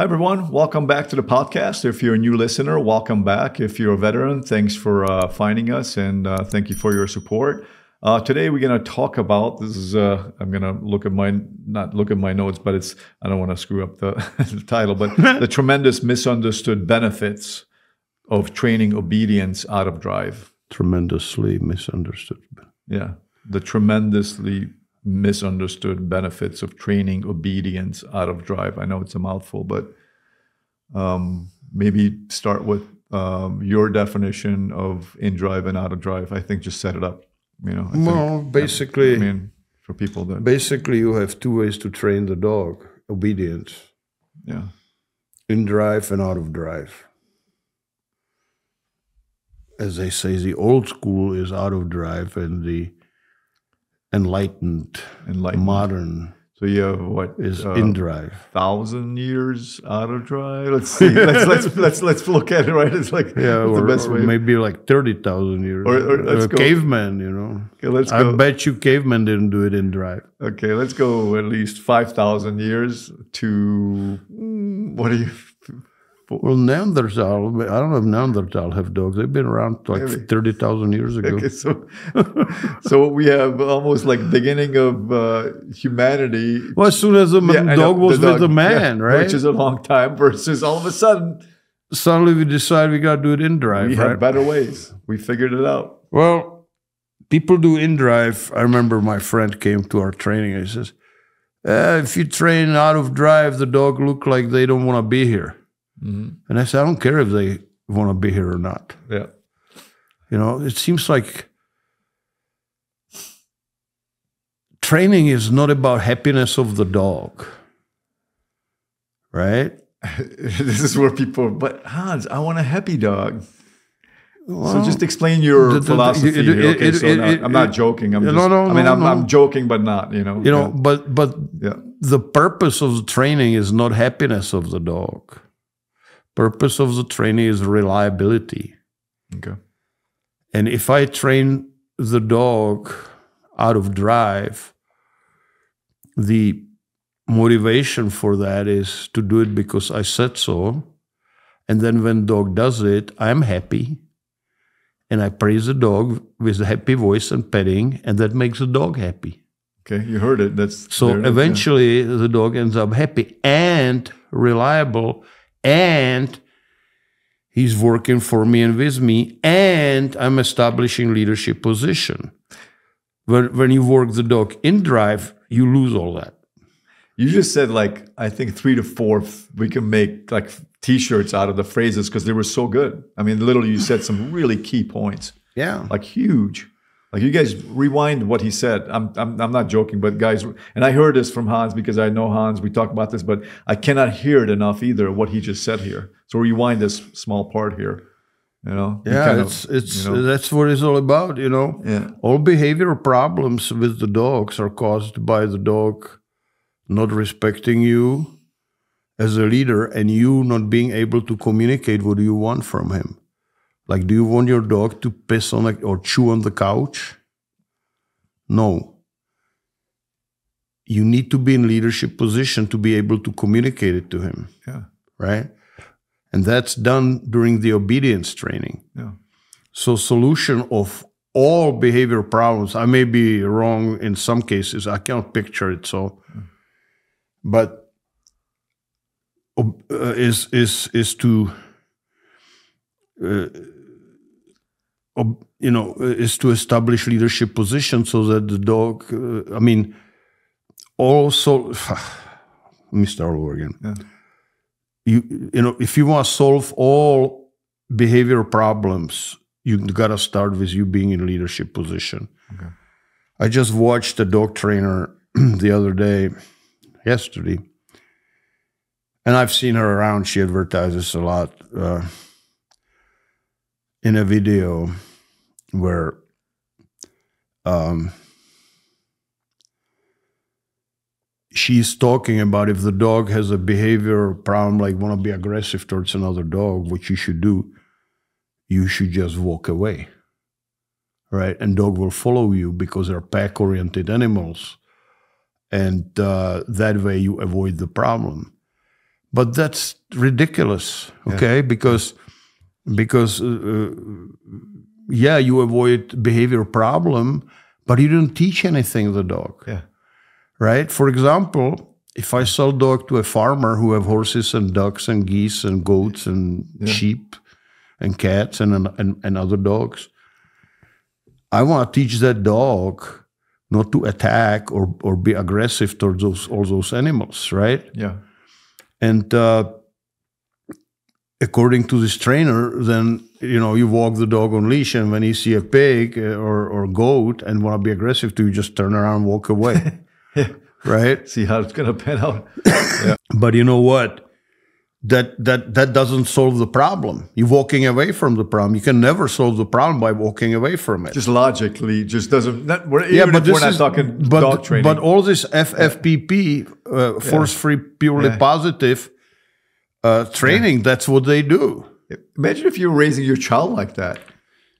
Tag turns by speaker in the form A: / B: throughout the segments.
A: Hi, everyone. Welcome back to the podcast. If you're a new listener, welcome back. If you're a veteran, thanks for finding us, and thank you for your support. Today, we're going to talk about, this is, I'm going to not look at my notes, but it's, I don't want to screw up the, the title, but the tremendous misunderstood benefits of training obedience out of drive.
B: Tremendously misunderstood.
A: Yeah. The tremendously misunderstood benefits of training obedience out of drive. I know it's a mouthful, but maybe start with your definition of in drive and out of drive. I think just set it up.
B: Basically,
A: for people that
B: basically you have two ways to train the dog: obedience,
A: yeah,
B: in drive and out of drive. As they say, the old school is out of drive, and the enlightened. Modern.
A: So you have what
B: is in drive?
A: 1,000 years out of drive. Let's see. let's look at it. Right? It's like
B: the
A: best way.
B: Maybe like 30,000 years.
A: Or let's go.
B: Cavemen,
A: Okay, let's go.
B: I bet you cavemen didn't do it in drive.
A: Okay, let's go at least 5,000 years to what do you?
B: Well, Neanderthal, I don't know if Neanderthal have dogs. They've been around like 30,000 years ago.
A: Okay, so we have almost like beginning of humanity.
B: Well, as soon as dog was with a man, right?
A: Which is a long time versus all of a sudden.
B: Suddenly we decide we got to do it in drive,
A: We have better ways. We figured it out.
B: Well, people do in drive. I remember my friend came to our training and he says, if you train out of drive, the dog look like they don't want to be here. Mm-hmm. And I said, I don't care if they want to be here or not.
A: Yeah.
B: It seems like training is not about happiness of the dog, right?
A: This is where people, but Hans, I want a happy dog. Well, so just explain your philosophy. I'm not joking. I'm joking, but not,
B: But the purpose of the training is not happiness of the dog. Purpose of the training is reliability.
A: Okay.
B: And if I train the dog out of drive, the motivation for that is to do it because I said so. And then when dog does it, I'm happy. And I praise the dog with a happy voice and petting, and that makes the dog happy.
A: Okay, you heard it.
B: So eventually the dog ends up happy and reliable, and he's working for me and with me, and I'm establishing leadership position. When you work the dog in drive, you lose all that.
A: You just said I think 3 to 4, we can make T-shirts out of the phrases because they were so good. I mean, literally you said some really key points.
B: Yeah.
A: Huge. You guys rewind what he said. I'm not joking, but guys, and I heard this from Hans because I know Hans, we talked about this, but I cannot hear it enough either, what he just said here. So rewind this small part here,
B: Yeah, that's what it's all about,
A: Yeah.
B: All behavioral problems with the dogs are caused by the dog not respecting you as a leader and you not being able to communicate what you want from him. Do you want your dog to piss on or chew on the couch? No. You need to be in leadership position to be able to communicate it to him.
A: Yeah.
B: Right? And that's done during the obedience training.
A: Yeah.
B: So solution of all behavior problems, I may be wrong in some cases, I cannot picture it, but is to is to establish leadership position so that the dog, also, let me start over again.
A: Yeah.
B: If you want to solve all behavior problems, you got to start with you being in leadership position.
A: Okay.
B: I just watched a dog trainer the other day, yesterday, and I've seen her around. She advertises a lot. In a video where she's talking about if the dog has a behavior problem, want to be aggressive towards another dog, what you should do, you should just walk away, right? And dog will follow you because they're pack-oriented animals. And that way you avoid the problem. But that's ridiculous, okay? Because you avoid behavior problem, but you don't teach anything to the dog.
A: Yeah.
B: Right? For example, if I sell dog to a farmer who have horses and ducks and geese and goats and sheep and cats and other dogs, I want to teach that dog not to attack or be aggressive towards all those animals, right?
A: Yeah.
B: And according to this trainer, then you walk the dog on leash, and when you see a pig or goat and want to be aggressive to you, just turn around and walk away. Right?
A: See how it's going to pan out. Yeah.
B: But you know what? That doesn't solve the problem. You're walking away from the problem. You can never solve the problem by walking away from it.
A: Just logically, just doesn't. We're not talking dog training.
B: But all this FFPP, force-free, purely positive training, that's what they do.
A: Imagine if you were raising your child like that,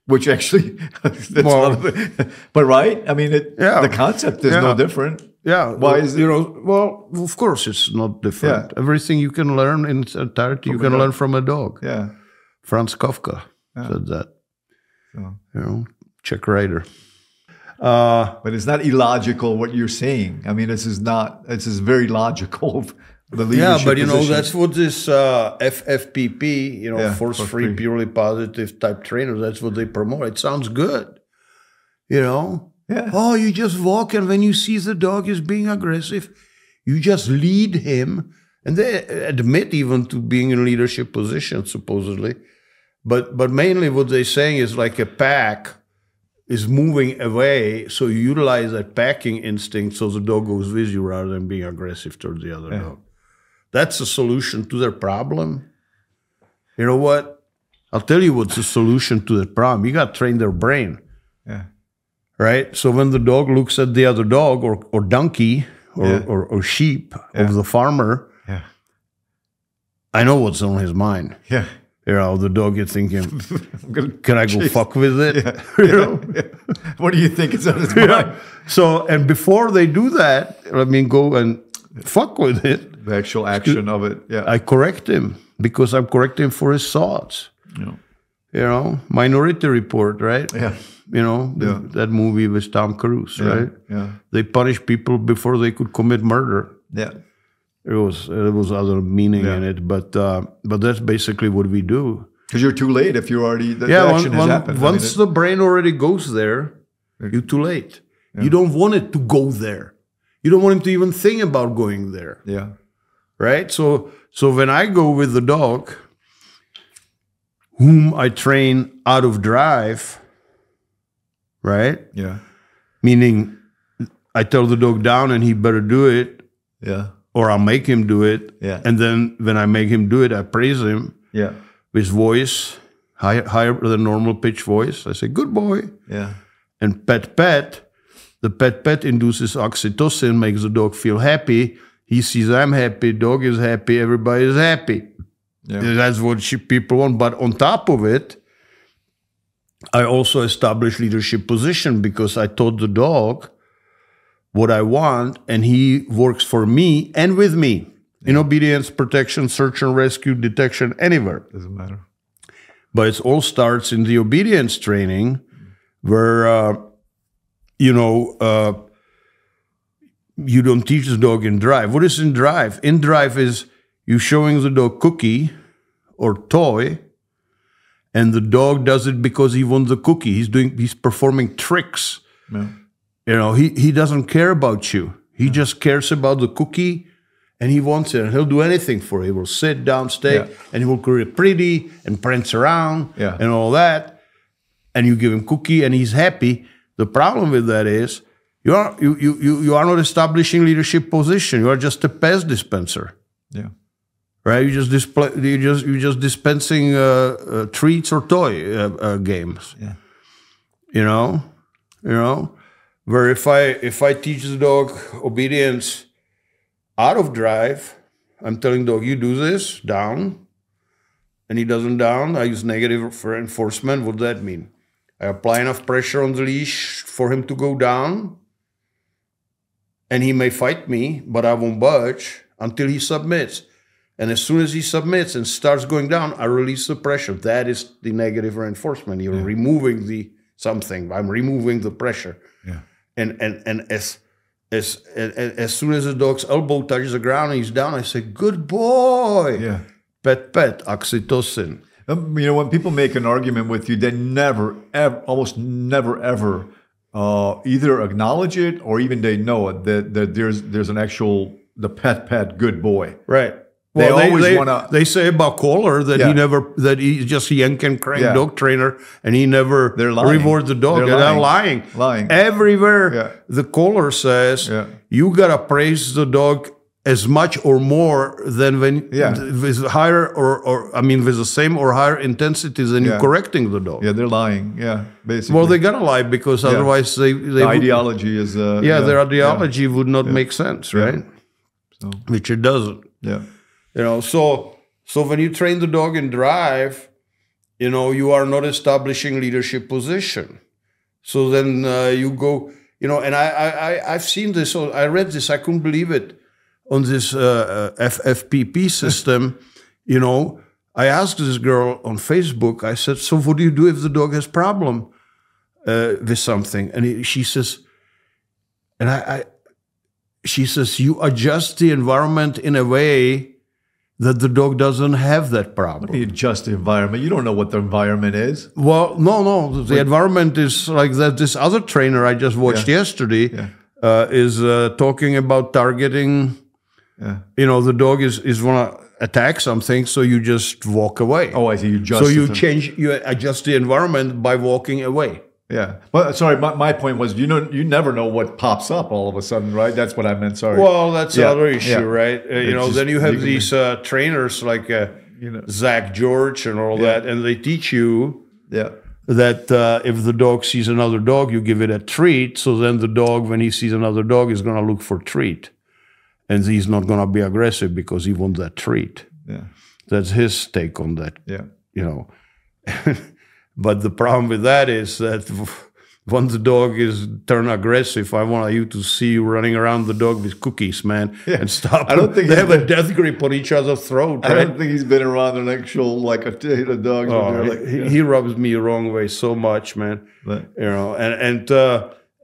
A: which actually, but right? I mean, the concept is no different.
B: Yeah.
A: Why is it?
B: Well, of course it's not different. Yeah. Everything you can learn in its entirety, you can learn from a dog.
A: Yeah.
B: Franz Kafka said that. So. Czech writer.
A: But it's not illogical what you're saying. I mean, this is very logical. The leadership
B: but
A: position.
B: That's what this FFPP, force-free, purely positive type trainer, that's what they promote. It sounds good.
A: Yeah.
B: Oh, you just walk, and when you see the dog is being aggressive, you just lead him. And they admit even to being in leadership position, supposedly. But mainly what they're saying is like a pack is moving away, so you utilize that packing instinct so the dog goes with you rather than being aggressive towards the other dog. That's a solution to their problem. You know what? I'll tell you what's the solution to that problem. You got to train their brain.
A: Yeah.
B: Right? So when the dog looks at the other dog or donkey or sheep of the farmer, I know what's on his mind.
A: Yeah.
B: The dog is thinking, can I go fuck with it?
A: Yeah. What do you think is on his mind?
B: So, and before they do that, go and fuck with it.
A: The actual action of it. Yeah.
B: I correct him because I'm correcting him for his thoughts. Minority Report, right?
A: Yeah.
B: That movie with Tom Cruise, right?
A: Yeah.
B: They punish people before they could commit murder.
A: Yeah.
B: There was other meaning in it, but that's basically what we do.
A: Because you're too late if you already the action has happened.
B: Once the brain already goes there, you're too late. Yeah. You don't want it to go there. You don't want him to even think about going there.
A: Yeah.
B: Right? So when I go with the dog, whom I train out of drive, right?
A: Yeah.
B: Meaning I tell the dog down and he better do it.
A: Yeah.
B: Or I'll make him do it.
A: Yeah.
B: And then when I make him do it, I praise him.
A: Yeah.
B: With voice, higher than normal pitch voice. I say, good boy.
A: Yeah.
B: And pet. The pet induces oxytocin, makes the dog feel happy. He sees I'm happy, dog is happy, everybody is happy. Yeah. That's what people want. But on top of it, I also establish leadership position because I taught the dog what I want, and he works for me and with me in obedience, protection, search and rescue, detection, anywhere.
A: Doesn't matter.
B: But it all starts in the obedience training where, you don't teach the dog in drive. What is in drive? In drive is you showing the dog cookie or toy, and the dog does it because he wants the cookie. He's performing tricks. Yeah. He doesn't care about you. He just cares about the cookie, and he wants it. And he'll do anything for it. He will sit down, stay, and he will create pretty and prance around and all that. And you give him cookie, and he's happy. The problem with that is you are not establishing leadership position. You are just a pass dispenser. Yeah. Right? You just dispensing treats or toy games. Yeah. Where if I teach the dog obedience out of drive, I'm telling dog, you do this, down, and he doesn't down, I use negative for enforcement. What does that mean? I apply enough pressure on the leash for him to go down, and he may fight me, but I won't budge until he submits. And as soon as he submits and starts going down, I release the pressure. That is the negative reinforcement. You're removing the something. I'm removing the pressure.
A: Yeah.
B: And as soon as the dog's elbow touches the ground and he's down, I say, good boy.
A: Yeah.
B: Pet, oxytocin.
A: You know, when people make an argument with you, they never, ever, almost never, ever either acknowledge it or even they know it, that there's an actual, the pet, good boy.
B: Right.
A: Well, they always want to.
B: They say about Kohler that he's just a yank and crank dog trainer and he never rewards the dog. They're lying. Everywhere the Kohler says you gotta praise the dog as much or more than when with higher or I mean with the same or higher intensity than you're correcting the dog.
A: Yeah, they're lying. Yeah, basically.
B: Well, they gotta lie because otherwise the
A: ideology is
B: their ideology would not make sense, right?
A: So.
B: Which it doesn't.
A: Yeah.
B: You know, so when you train the dog in drive, you know, you are not establishing leadership position. So then you go, you know, and I've seen this, I read this, I couldn't believe it, on this FFPP system, you know. I asked this girl on Facebook, I said, so what do you do if the dog has problem with something? And she says, she says, you adjust the environment in a way that the dog doesn't have that problem.
A: You adjust the environment. You don't know what the environment is.
B: Well, no. The environment is like that. This other trainer I just watched yesterday is talking about targeting. Yeah. You know, the dog is want to attack something, so you just walk away.
A: Oh, I see. You adjust.
B: So you adjust the environment by walking away.
A: Yeah. Well, sorry, my point was, you never know what pops up all of a sudden, right? That's what I meant, sorry.
B: Well, that's the other issue, right? You know, then you have these trainers like Zach George and all that, and they teach you that if the dog sees another dog, you give it a treat, so then the dog, when he sees another dog, is going to look for treat. And he's not going to be aggressive because he wants that treat. Yeah. That's his take on that, you know. But the problem with that is that once the dog is turned aggressive, I want you to see you running around the dog with cookies, man, and stop.
A: I don't think
B: they have a death grip on each other's throat.
A: I don't think he's been around an actual a dog.
B: Oh, he rubs me the wrong way so much, man. But, you know, and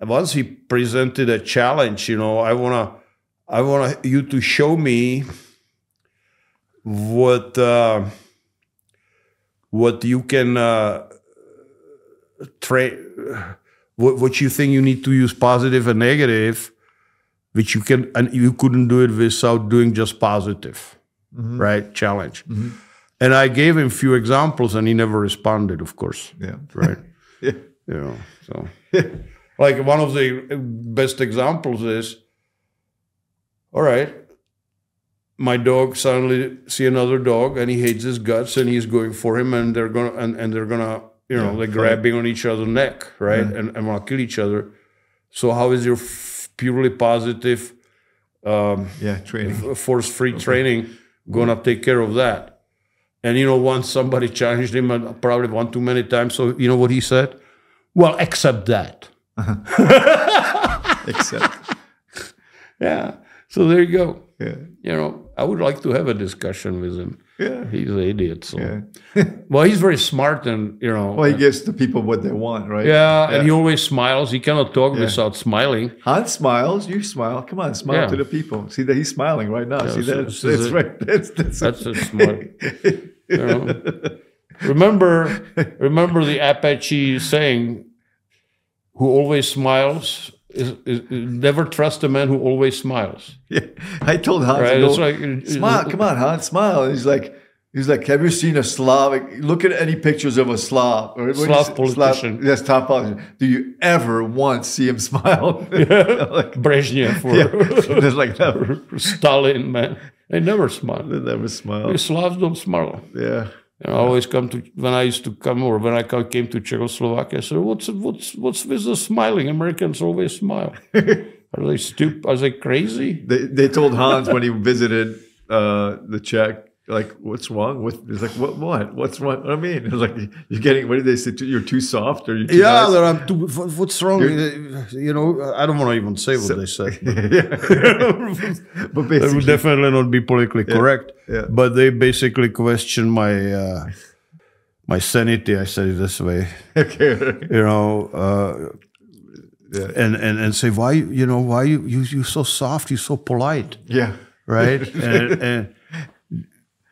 B: once he presented a challenge, you know, I want you to show me what you can. What you think you need to use positive and negative, which you can, and you couldn't do it without doing just positive, right? Challenge. And I gave him a few examples, and he never responded, of course. Yeah, right. You know, so like one of the best examples is, all right, my dog suddenly see another dog, and he hates his guts, and he's going for him, and they're gonna. You know, they're grabbing on each other's neck, right? And want to kill each other. So how is your purely positive
A: training,
B: force-free training going to take care of that? And, you know, once somebody challenged him, probably one too many times, so you know what he said? Well, except that.
A: Except.
B: Yeah. So there you go. Yeah. You know, I would like to have a discussion with him. Yeah. He's an idiot. So. Well, he's very smart and, you know.
A: Well, he gives the people what they want, right?
B: Yeah, and he always smiles. He cannot talk without smiling.
A: Hans smiles. You smile. Come on, smile to the people. See that he's smiling right now. See that? That's right.
B: That's a smart. You know. Remember the Apache saying, who always smiles is never trust a man who always smiles. Yeah,
A: I told Hans, right? Smile, come on, Hans, smile. And he's like, have you seen a Slav? Look at any pictures of a Slav. Or
B: Slav politician.
A: Yes, top politician. Do you ever once see him smile?
B: Like, Brezhnev or
A: like never.
B: Stalin, man. They never smile.
A: They never smile.
B: The Slavs don't smile.
A: Yeah.
B: And I always when I came to Czechoslovakia, I said, what's with the smiling? Americans always smile. Are they stupid? Are they crazy?
A: They told Hans when he visited the Czech, like, what's wrong with? It's like, what's wrong? I mean, it's like you're getting. What did they say? You're too soft, or you're too nice?
B: That I'm too. What's wrong? You know, I don't want to even say what they said.
A: But
B: that would definitely not be politically correct.
A: Yeah.
B: But they basically questioned my my sanity. I said it this way.
A: Okay.
B: You know. And say, why you so soft, you so polite.
A: Yeah.
B: Right? and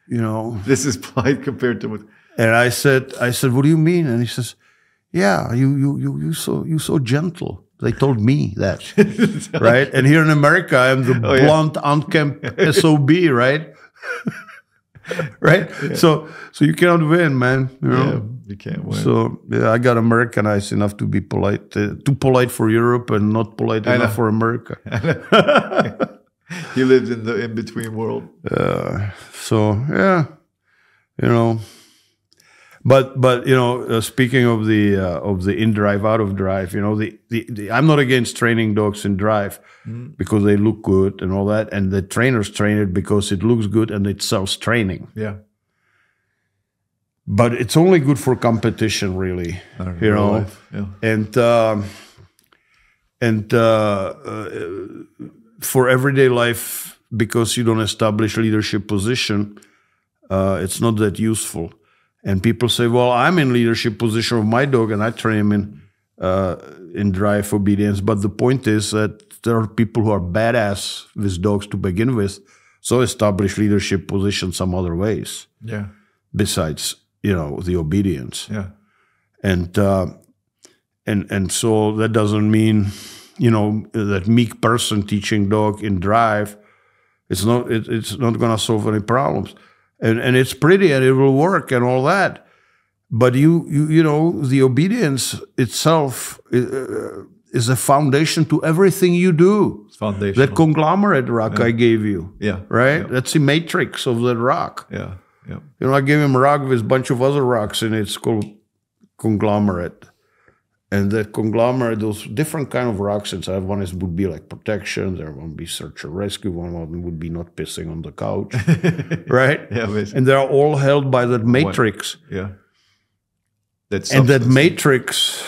B: you know,
A: this is polite compared to what.
B: And I said, what do you mean? And he says, yeah, you so gentle. They told me that. Right? And here in America, I'm the blunt, unkempt SOB, right? Right? Yeah. So you cannot win, man. You know?
A: Yeah, you can't win.
B: So I got Americanized enough to be polite, too polite for Europe and not polite enough for America.
A: He lived in the in-between world.
B: So yeah, you know. But you know, speaking of the in drive, out of drive, you know, the I'm not against training dogs in drive because they look good and all that, and the trainers train it because it looks good and it sells training.
A: Yeah.
B: But it's only good for competition, really. You know,
A: yeah.
B: And for everyday life, because you don't establish leadership position, it's not that useful. And people say, well, I'm in leadership position of my dog and I train him in drive obedience. But the point is that there are people who are badass with dogs to begin with, so establish leadership position some other ways.
A: Yeah.
B: Besides, you know, the obedience.
A: Yeah.
B: And so that doesn't mean, you know, that meek person teaching dog in drive, it's not going to solve any problems. And it's pretty and it will work and all that, but you know, the obedience itself is a foundation to everything you do.
A: It's foundational.
B: That conglomerate rock I gave you, right?
A: Yeah.
B: That's the matrix of that rock.
A: Yeah, yeah.
B: You know, I gave him a rock with a bunch of other rocks in it. It's called conglomerate. And that conglomerate, those different kind of rocks inside, one would be like protection, there would be search and rescue, one would be not pissing on the couch, right?
A: Yeah, basically.
B: And they're all held by that matrix.
A: Yeah.
B: And that matrix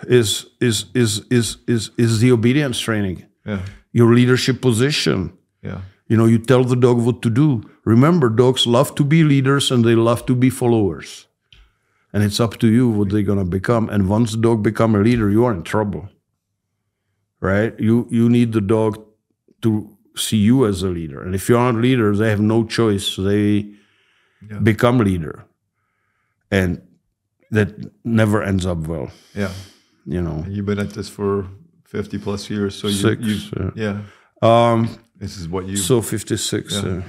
B: is the obedience training.
A: Yeah.
B: Your leadership position.
A: Yeah.
B: You know, you tell the dog what to do. Remember, dogs love to be leaders and they love to be followers. And it's up to you what they're going to become. And once the dog become a leader, you are in trouble, right? You need the dog to see you as a leader. And if you're not a leader, they have no choice. They become leader. And that never ends up well.
A: Yeah.
B: You know.
A: And you've been at this for 50 plus years. So this is what you...
B: So 56.
A: Yeah.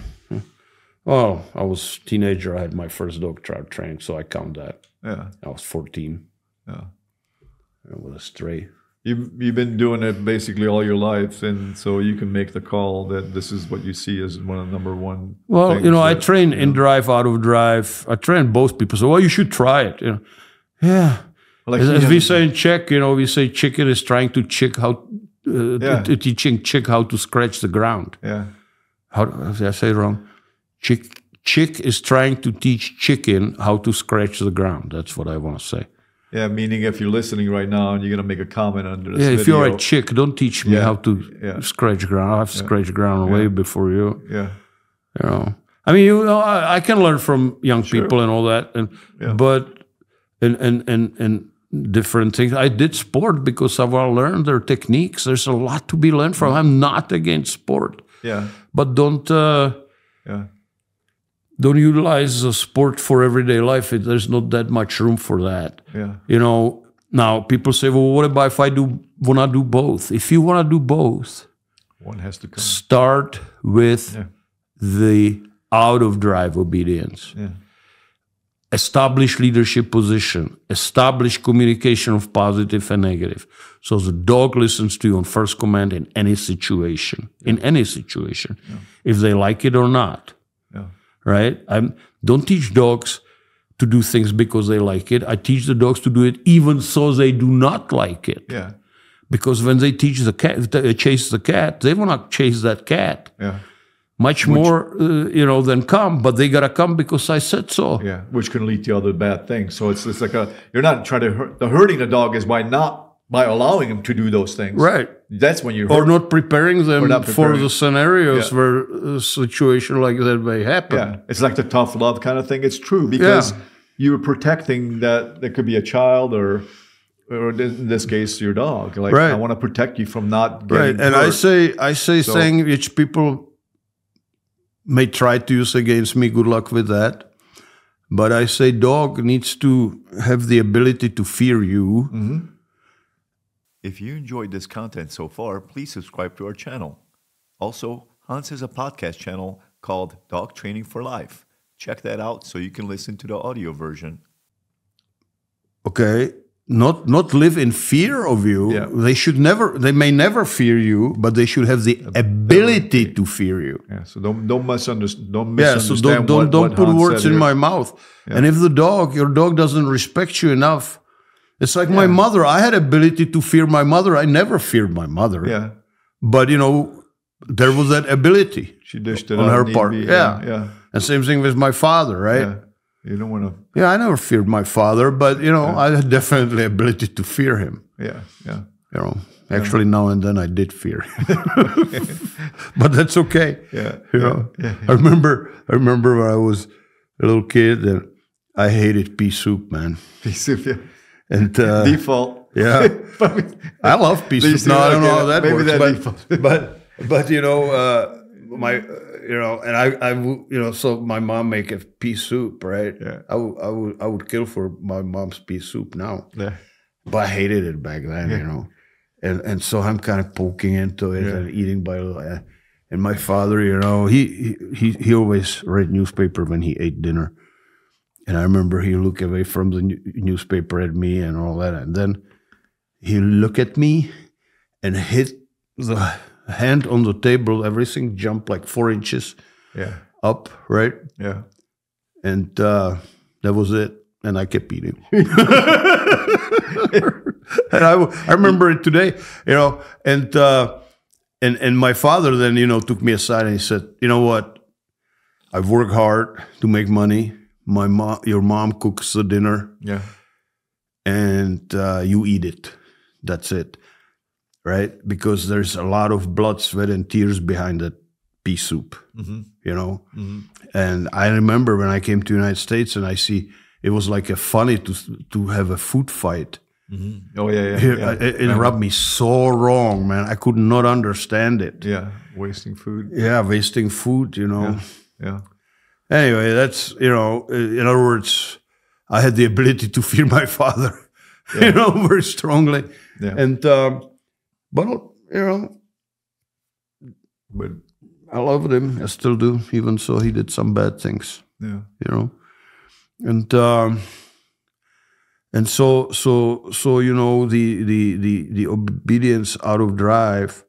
B: Well, I was a teenager. I had my first dog trained, so I count that.
A: Yeah.
B: I was 14.
A: Yeah.
B: With a stray.
A: You've been doing it basically all your life, and so you can make the call that this is what you see as one of the number one.
B: Well, you know, I train in drive, out of drive. I train both people. So, well, you should try it. You know, yeah. Like as we say in Czech, you know, we say chicken is trying to teaching chick how to scratch the ground.
A: Yeah.
B: How did I say it wrong? Chick is trying to teach chicken how to scratch the ground. That's what I want to say.
A: Yeah, meaning if you're listening right now and you're going to make a comment under this
B: video.
A: If
B: you're a chick, don't teach me how to scratch ground. I've scratched ground way before you.
A: Yeah.
B: You know, I mean, you know, I can learn from young people and all that, but different things. I did sport because I want to learn their techniques. There's a lot to be learned from. I'm not against sport.
A: Yeah.
B: But don't utilize the sport for everyday life. There's not that much room for that.
A: Yeah.
B: You know, now people say, well, what about if I want to do both? If you want to do both,
A: one has to come.
B: Start with the out of drive obedience.
A: Yeah.
B: Establish leadership position. Establish communication of positive and negative. So the dog listens to you on first command in any situation. In any situation. Yeah. If they like it or not. Right? Don't teach dogs to do things because they like it. I teach the dogs to do it even so they do not like it.
A: Yeah.
B: Because when they teach the cat, chase the cat, they want to chase that cat.
A: Yeah.
B: much more, than come, but they got to come because I said so.
A: Yeah, which can lead to other bad things. So it's like you're not trying to hurt. The hurting the dog is by allowing him to do those things.
B: Right.
A: That's when you're
B: or not preparing them for the scenarios
A: Yeah.
B: where a situation like that may happen.
A: Yeah, it's like the tough love kind of thing. It's true because you're protecting that. There could be a child or in this case, your dog. Like
B: Right.
A: I want to protect you from not getting
B: Right. And
A: hurt.
B: I say saying which people may try to use against me. Good luck with that. But I say dog needs to have the ability to fear you.
A: Mm-hmm. If you enjoyed this content so far, please subscribe to our channel. Also, Hans has a podcast channel called Dog Training for Life. Check that out so you can listen to the audio version.
B: Okay. Not live in fear of you.
A: Yeah.
B: They may never fear you, but they should have the ability to fear you.
A: Yeah, so don't misunderstand.
B: So don't put
A: Hans
B: words
A: said
B: in
A: here.
B: my mouth.
A: Yeah.
B: And if your dog doesn't respect you enough, it's like my mother. I had ability to fear my mother. I never feared my mother.
A: Yeah,
B: But there was that ability
A: she dished it
B: on
A: out
B: her
A: need
B: part.
A: be.
B: Yeah. And same thing with my father, right?
A: Yeah. You don't want to.
B: Yeah, I never feared my father, but I had definitely ability to fear him.
A: Yeah, yeah.
B: Actually, now and then I did fear him, but that's okay.
A: Yeah,
B: Yeah. I remember when I was a little kid and I hated pea soup, man.
A: Pea soup, yeah.
B: And
A: Default.
B: yeah, I love pea soup. No, I don't know how that
A: maybe
B: works,
A: that
B: but my. And I so my mom make a pea soup, right?
A: Yeah.
B: I would kill for my mom's pea soup now,
A: Yeah.
B: but I hated it back then, and so I'm kind of poking into it and eating by little. And my father, he always read newspaper when he ate dinner, and I remember he looked away from the newspaper at me and all that, and then he looked at me and hit the hand on the table, everything jumped like 4 inches up, right?
A: Yeah.
B: And that was it. And I kept eating. And I remember it today, and my father then, took me aside and he said, you know what? I've worked hard to make money. Your mom cooks the dinner.
A: Yeah.
B: And you eat it. That's it. Right? Because there's a lot of blood, sweat, and tears behind that pea soup,
A: Mm-hmm.
B: And I remember when I came to the United States and I see it was like a funny to have a food fight.
A: Mm-hmm. Oh, yeah.
B: It rubbed me so wrong, man. I could not understand it.
A: Yeah, wasting food.
B: Yeah, wasting food,
A: Yeah.
B: Anyway, that's, in other words, I had the ability to fear my father, very strongly.
A: Yeah.
B: And, but I loved him. I still do, even so he did some bad things.
A: Yeah.
B: And so the obedience out of drive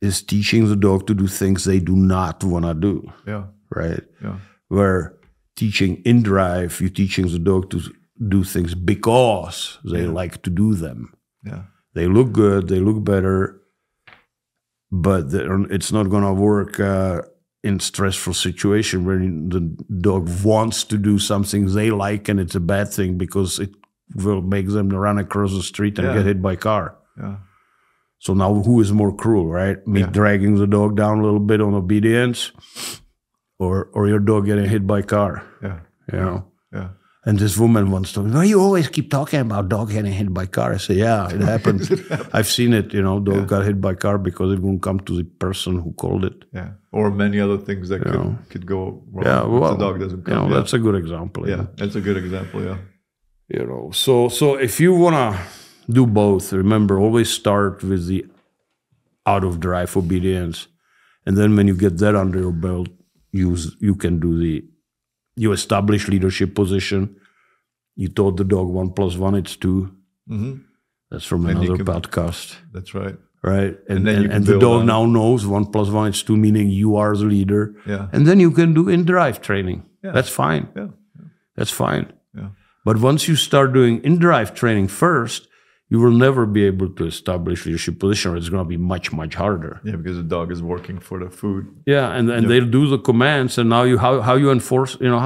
B: is teaching the dog to do things they do not want to do.
A: Yeah.
B: Right.
A: Yeah.
B: Where teaching in drive, you're teaching the dog to do things because they like to do them.
A: Yeah.
B: They look good, they look better, but it's not going to work in stressful situation where the dog wants to do something they like and it's a bad thing because it will make them run across the street and get hit by a car.
A: Yeah.
B: So now who is more cruel, right? Me dragging the dog down a little bit on obedience or your dog getting hit by a car?
A: Yeah.
B: Yeah.
A: And
B: this woman wants to, you always keep talking about dog getting hit by car. I say, yeah, it happens. I've seen it, dog got hit by car because it won't come to the person who called it.
A: Yeah. Or many other things that could go wrong.
B: Yeah, well,
A: if the dog doesn't come.
B: That's a good example.
A: Yeah, that's a good example, yeah.
B: So if you want to do both, remember, always start with the out of drive obedience. And then when you get that under your belt, you can do you establish leadership position. You taught the dog 1 + 1, it's 2.
A: Mm-hmm.
B: That's from another podcast.
A: That's right.
B: Right.
A: And
B: the dog now knows 1 + 1, it's 2, meaning you are the leader.
A: Yeah.
B: And then you can do in-drive training.
A: Yeah.
B: That's fine.
A: Yeah.
B: That's fine.
A: Yeah.
B: But once you start doing in-drive training first, you will never be able to establish leadership position, or it's going to be much, much harder.
A: Yeah, because the dog is working for the food.
B: Yeah, and they'll do the commands, and now how you enforce, the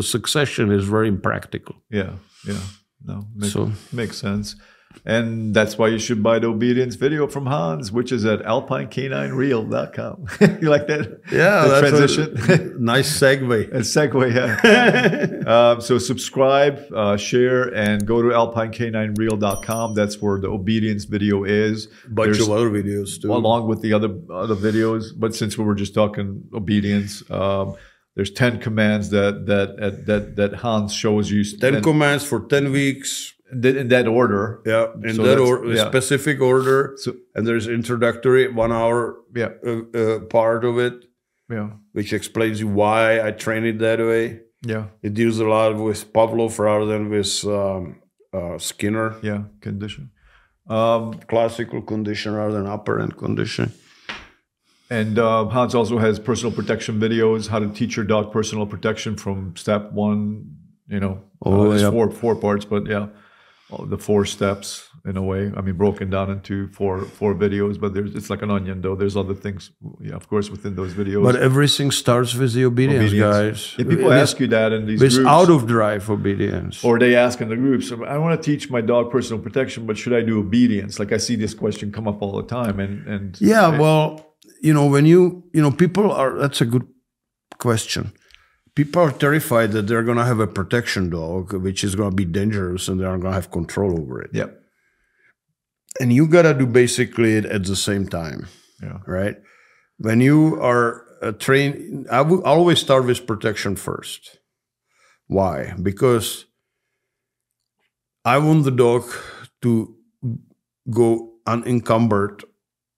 B: succession is very impractical.
A: Yeah, no, makes sense. And that's why you should buy the obedience video from Hans, which is at alpinecaninereel.com. You like that?
B: Yeah,
A: the
B: that's
A: transition.
B: Nice segue.
A: A segue, yeah. So subscribe, share, and go to alpinecaninereel.com. That's where the obedience video is.
B: Bunch of other videos too,
A: along with the other videos. But since we were just talking obedience, there's 10 commands that Hans shows you.
B: 10 commands for 10 weeks.
A: In that order.
B: Yeah, in that order, specific order. So, and there's introductory 1 hour part of it, which explains you why I train it that way.
A: Yeah.
B: It deals a lot with Pavlov rather than with Skinner.
A: Yeah, condition.
B: Classical condition rather than operant condition.
A: And Hans also has personal protection videos, how to teach your dog personal protection from step 1, there's 4 parts, but the 4 steps in a way. I mean, broken down into four videos, but it's like an onion though. There's other things, of course, within those videos.
B: But everything starts with the obedience. Guys.
A: If people ask you that in these groups.
B: Out of drive obedience.
A: Or they ask in the groups, I want to teach my dog personal protection, but should I do obedience? Like I see this question come up all the time. And
B: well, when people are, that's a good question. People are terrified that they're going to have a protection dog, which is going to be dangerous, and they're not going to have control over it.
A: Yeah.
B: And you got to do basically it at the same time.
A: Yeah.
B: Right? When you are trained, I will always start with protection first. Why? Because I want the dog to go unencumbered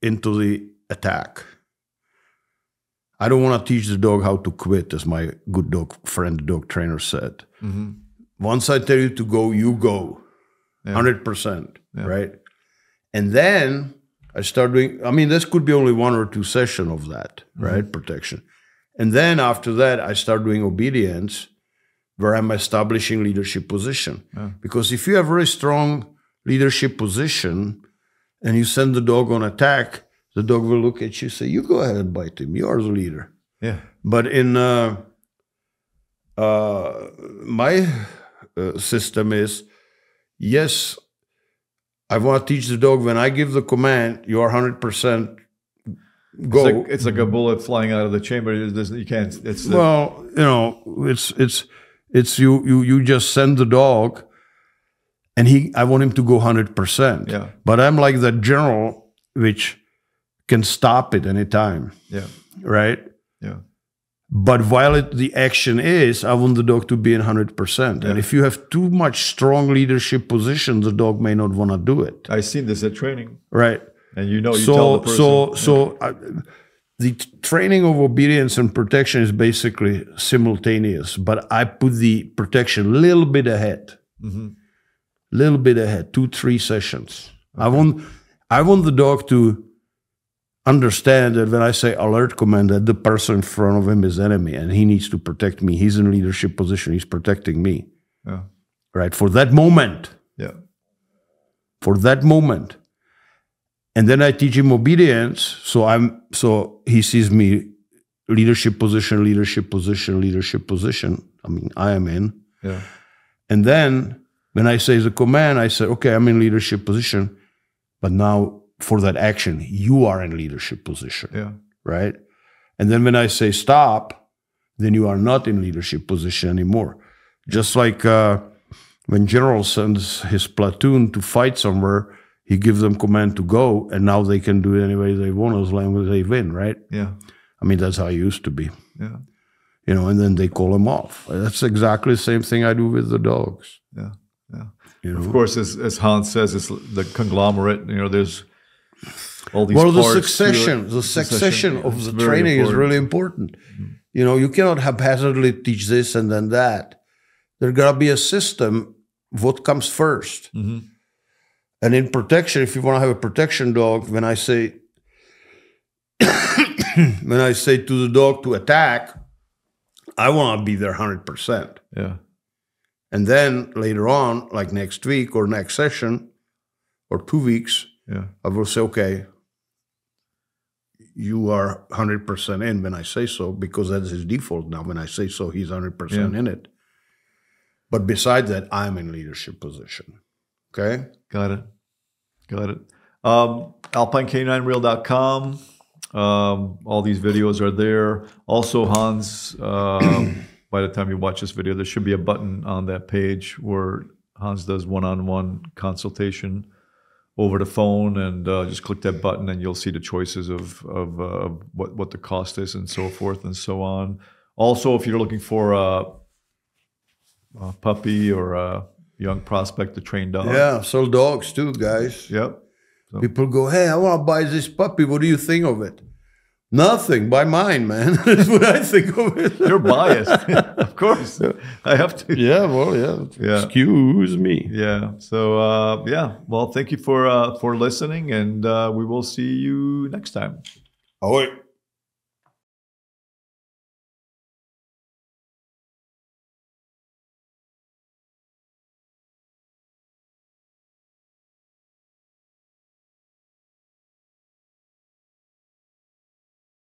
B: into the attack. I don't want to teach the dog how to quit, as my good dog friend, dog trainer said. Mm-hmm. Once I tell you to go, you go, 100%, right? And then I start doing, this could be only 1 or 2 sessions of that, right? Protection. And then after that, I start doing obedience, where I'm establishing leadership position. Yeah. Because if you have a very strong leadership position and you send the dog on attack, the dog will look at you and say, you go ahead and bite him. You are the leader.
A: Yeah.
B: But in my system is, yes, I want to teach the dog when I give the command, you are 100% go.
A: It's like a bullet flying out of the chamber. You can't.
B: It's you just send the dog, and I want him to go 100%.
A: Yeah.
B: But I'm like the general, which can stop it anytime.
A: Yeah.
B: Right?
A: Yeah.
B: But while the action is, I want the dog to be in 100%.
A: Yeah.
B: And if you have too much strong leadership position, the dog may not want to do it.
A: I've seen this at training.
B: Right.
A: And you tell the person.
B: The training of obedience and protection is basically simultaneous, but I put the protection a little bit ahead. Little bit ahead, 2-3 sessions. Okay. I want the dog to understand that when I say alert command, that the person in front of him is enemy and he needs to protect me. He's in a leadership position. He's protecting me.
A: Yeah.
B: Right? For that moment.
A: Yeah.
B: For that moment. And then I teach him obedience. So he sees me leadership position, leadership position, leadership position. I am in.
A: Yeah.
B: And then when I say the command, I say, okay, I'm in leadership position, but now for that action, you are in leadership position.
A: Yeah.
B: Right? And then when I say stop, then you are not in leadership position anymore. Just like when general sends his platoon to fight somewhere, he gives them command to go, and now they can do it any way they want as long as they win, right?
A: Yeah.
B: That's how it used to be.
A: Yeah.
B: And then they call him off. That's exactly the same thing I do with the dogs.
A: Yeah. Yeah. Of course, as Hans says, it's the conglomerate. There's all these parts.
B: The succession of the training is really important. You cannot haphazardly teach this and then that. There's got to be a system. What comes first? And in protection, if you want to have a protection dog, when I say to the dog to attack, I want to be there 100%.
A: Yeah.
B: And then later on, like next week or next session or 2 weeks, I will say, okay, you are 100% in when I say so, because that's his default now. When I say so, he's 100% in it. But besides that, I'm in leadership position. Okay?
A: Got it. AlpineCanineReel.com. All these videos are there. Also, Hans, by the time you watch this video, there should be a button on that page where Hans does one-on-one consultation over the phone, and just click that button and you'll see the choices of what the cost is and so forth and so on. Also, if you're looking for a puppy or a young prospect to train dog.
B: Yeah, sell dogs too, guys.
A: Yep. So.
B: People go, hey, I want to buy this puppy. What do you think of it? Nothing. Buy mine, man. That's what I think of it.
A: You're biased. Of course. I have to.
B: Yeah, well, yeah. Excuse me.
A: Yeah. So, well, thank you for listening, and we will see you next time.
B: Ahoy.